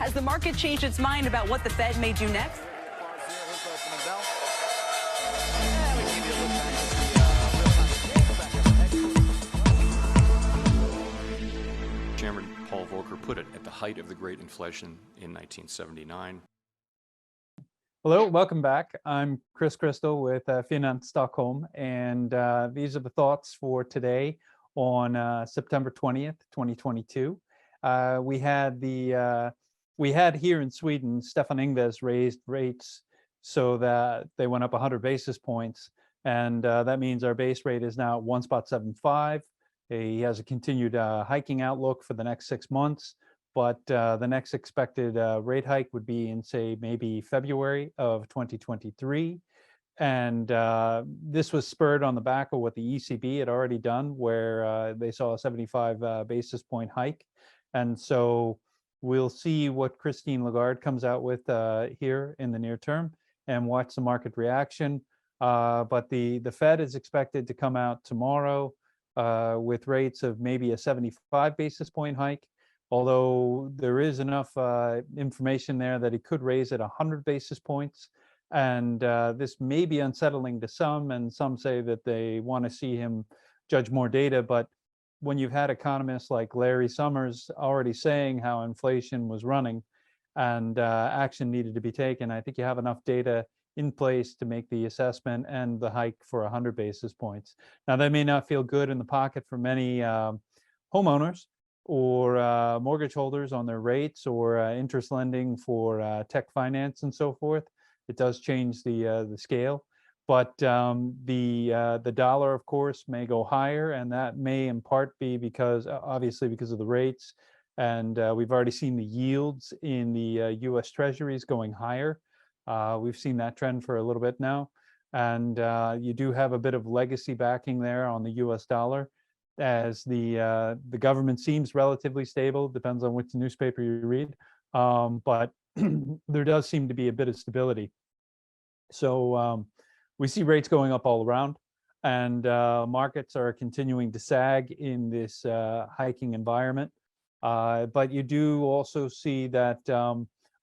Has the market changed its mind about what the Fed may do next? Chairman Paul Volcker put it at the height of the great inflation in 1979. Hello, welcome back. I'm Chris Crystal with Finance Stockholm, and these are the thoughts for today on September 20th, 2022. We had here in Sweden, Stefan Ingves raised rates so that they went up 100 basis points, and that means our base rate is now at 1.75. He has a continued hiking outlook for the next 6 months, but the next expected rate hike would be in, say, maybe February of 2023. And this was spurred on the back of what the ECB had already done, where they saw a 75 basis point hike. And so we'll see what Christine LaGarde comes out with here in the near term and watch the market reaction. But the Fed is expected to come out tomorrow with rates of maybe a 75 basis point hike, although there is enough information there that it could raise it 100 basis points. And this may be unsettling to some, and some say that they want to see him judge more data. But when you've had economists like Larry Summers already saying how inflation was running and action needed to be taken, I think you have enough data in place to make the assessment and the hike for 100 basis points. Now, that may not feel good in the pocket for many homeowners or mortgage holders on their rates, or interest lending for tech finance and so forth. It does change the scale, but the dollar, of course, may go higher, and that may in part be because, obviously, because of the rates. And we've already seen the yields in the U.S. Treasuries going higher. We've seen that trend for a little bit now, and you do have a bit of legacy backing there on the U.S. dollar, as the government seems relatively stable. Depends on which newspaper you read, but there does seem to be a bit of stability. So we see rates going up all around, and markets are continuing to sag in this hiking environment. But you do also see that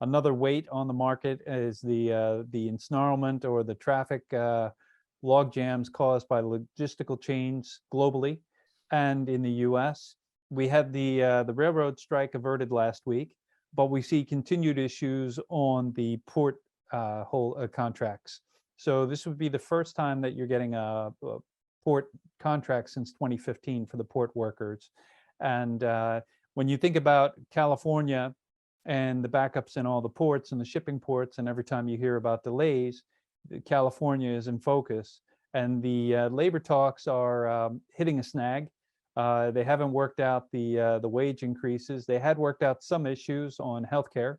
another weight on the market is the ensnarlment or the traffic log jams caused by logistical chains globally and in the U.S. We had the railroad strike averted last week, but we see continued issues on the port contracts. So this would be the first time that you're getting a port contract since 2015 for the port workers. And when you think about California and the backups in all the ports and the shipping ports, and every time you hear about delays, California is in focus. And the labor talks are hitting a snag. They haven't worked out the wage increases. They had worked out some issues on healthcare,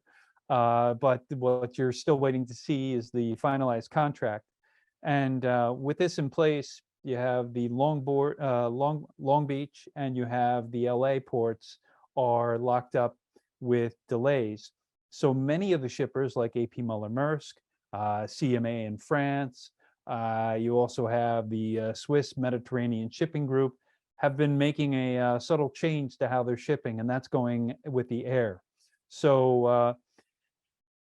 but what you're still waiting to see is the finalized contract. And with this in place, you have the Long Beach and you have the LA ports are locked up with delays. So many of the shippers like AP Moeller Maersk, CMA in France, you also have the Swiss Mediterranean Shipping Group, have been making a subtle change to how they're shipping, and that's going with the air. So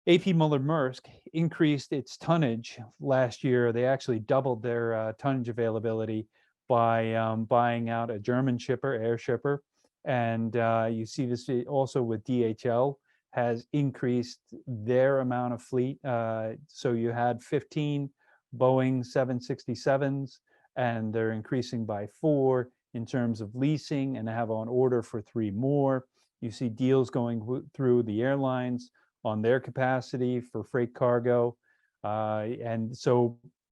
AP Moeller Maersk increased its tonnage last year. They actually doubled their tonnage availability by buying out a German shipper, air shipper. And you see this also with DHL, has increased their amount of fleet. So you had 15 Boeing 767s, and they're increasing by 4 in terms of leasing, and have on order for 3 more. You see deals going through the airlines on their capacity for freight cargo. And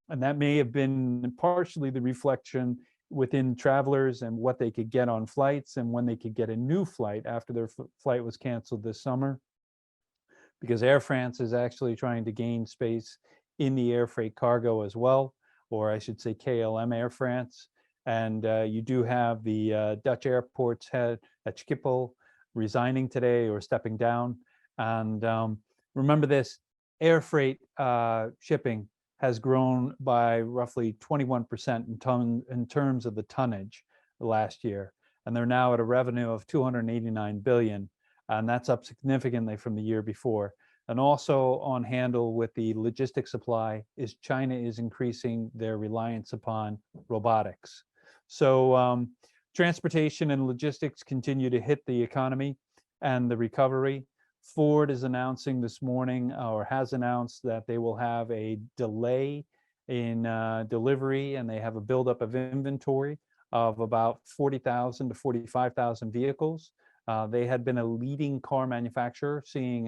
that may have been partially the reflection within travelers and what they could get on flights and when they could get a new flight after their flight was canceled this summer, because Air France is actually trying to gain space in the air freight cargo as well, or I should say KLM Air France. And you do have the Dutch airports head at Schiphol resigning today or stepping down. And remember this, air freight shipping has grown by roughly 21% in terms of the tonnage last year, and they're now at a revenue of 289 billion. and that's up significantly from the year before. And also on handle with the logistics supply is China is increasing their reliance upon robotics. So transportation and logistics continue to hit the economy and the recovery. Ford is announcing this morning, or has announced, that they will have a delay in delivery, and they have a buildup of inventory of about 40,000 to 45,000 vehicles. They had been a leading car manufacturer, seeing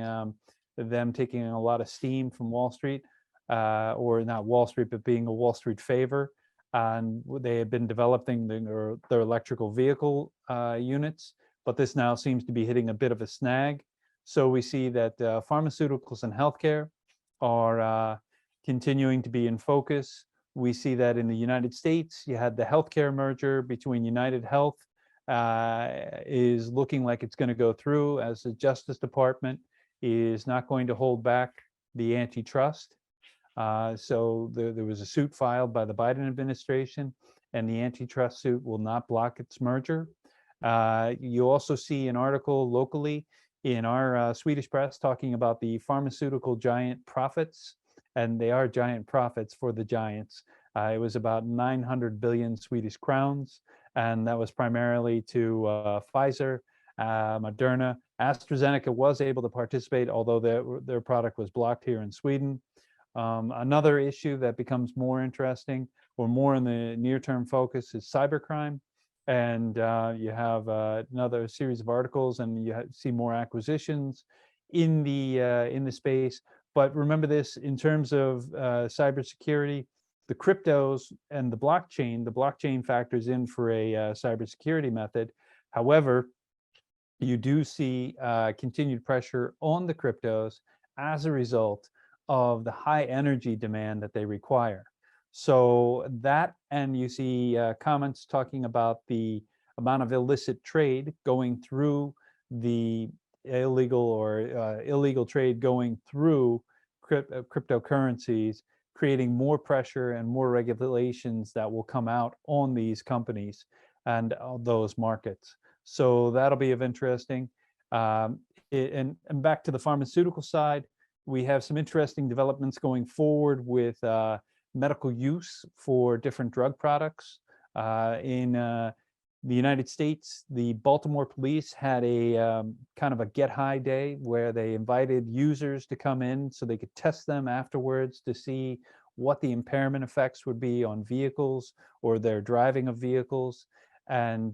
them taking a lot of steam from Wall Street, or not Wall Street, but being a Wall Street favor. And they had been developing their electrical vehicle units, but this now seems to be hitting a bit of a snag. So we see that pharmaceuticals and healthcare are continuing to be in focus. We see that in the United States, you had the healthcare merger between United Health is looking like it's going to go through, as the Justice Department is not going to hold back the antitrust. So there was a suit filed by the Biden administration, and the antitrust suit will not block its merger. You also see an article locally in our Swedish press talking about the pharmaceutical giant profits, and they are giant profits for the giants. It was about 900 billion Swedish crowns, and that was primarily to Pfizer, Moderna. AstraZeneca was able to participate, although their product was blocked here in Sweden. Another issue that becomes more interesting, or more in the near-term focus, is cybercrime. And you have another series of articles, and you see more acquisitions in the space. But remember this, in terms of cybersecurity, the cryptos and the blockchain factors in for a cybersecurity method. However, you do see continued pressure on the cryptos as a result of the high energy demand that they require. So that, and you see comments talking about the amount of illicit trade going through the illegal trade going through cryptocurrencies, creating more pressure and more regulations that will come out on these companies and those markets. So that'll be of interesting. And back to the pharmaceutical side, we have some interesting developments going forward with medical use for different drug products. In the United States, the Baltimore police had a kind of a get high day where they invited users to come in so they could test them afterwards to see what the impairment effects would be on vehicles or their driving of vehicles. And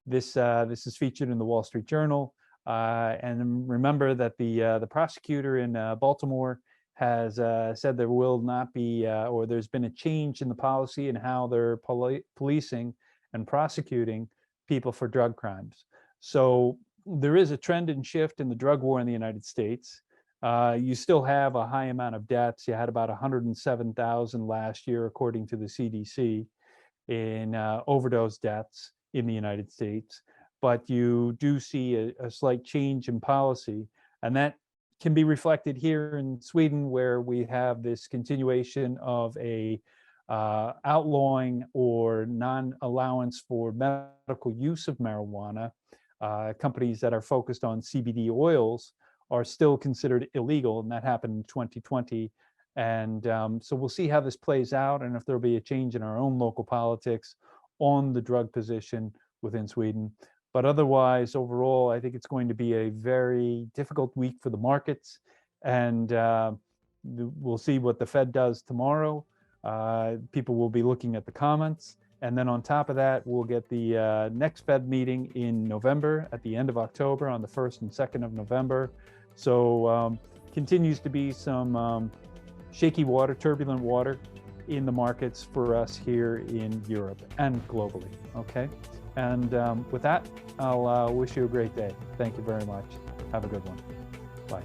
this is featured in the Wall Street Journal. And remember that the prosecutor in Baltimore has said there will not be, or there's been a change in the policy in how they're policing and prosecuting people for drug crimes. So there is a trend and shift in the drug war in the United States. You still have a high amount of deaths. You had about 107,000 last year, according to the CDC, in overdose deaths in the United States. But you do see a slight change in policy, and that can be reflected here in Sweden, where we have this continuation of a outlawing or non-allowance for medical use of marijuana. Companies that are focused on CBD oils are still considered illegal, and that happened in 2020. And so we'll see how this plays out, and if there'll be a change in our own local politics on the drug position within Sweden. But otherwise, overall, I think it's going to be a very difficult week for the markets, and we'll see what the Fed does tomorrow. People will be looking at the comments, and then on top of that, we'll get the next Fed meeting in November, at the end of October, on the 1st and 2nd of November. So continues to be some shaky water, turbulent water in the markets for us here in Europe and globally, okay? And with that, I'll wish you a great day. Thank you very much. Have a good one. Bye.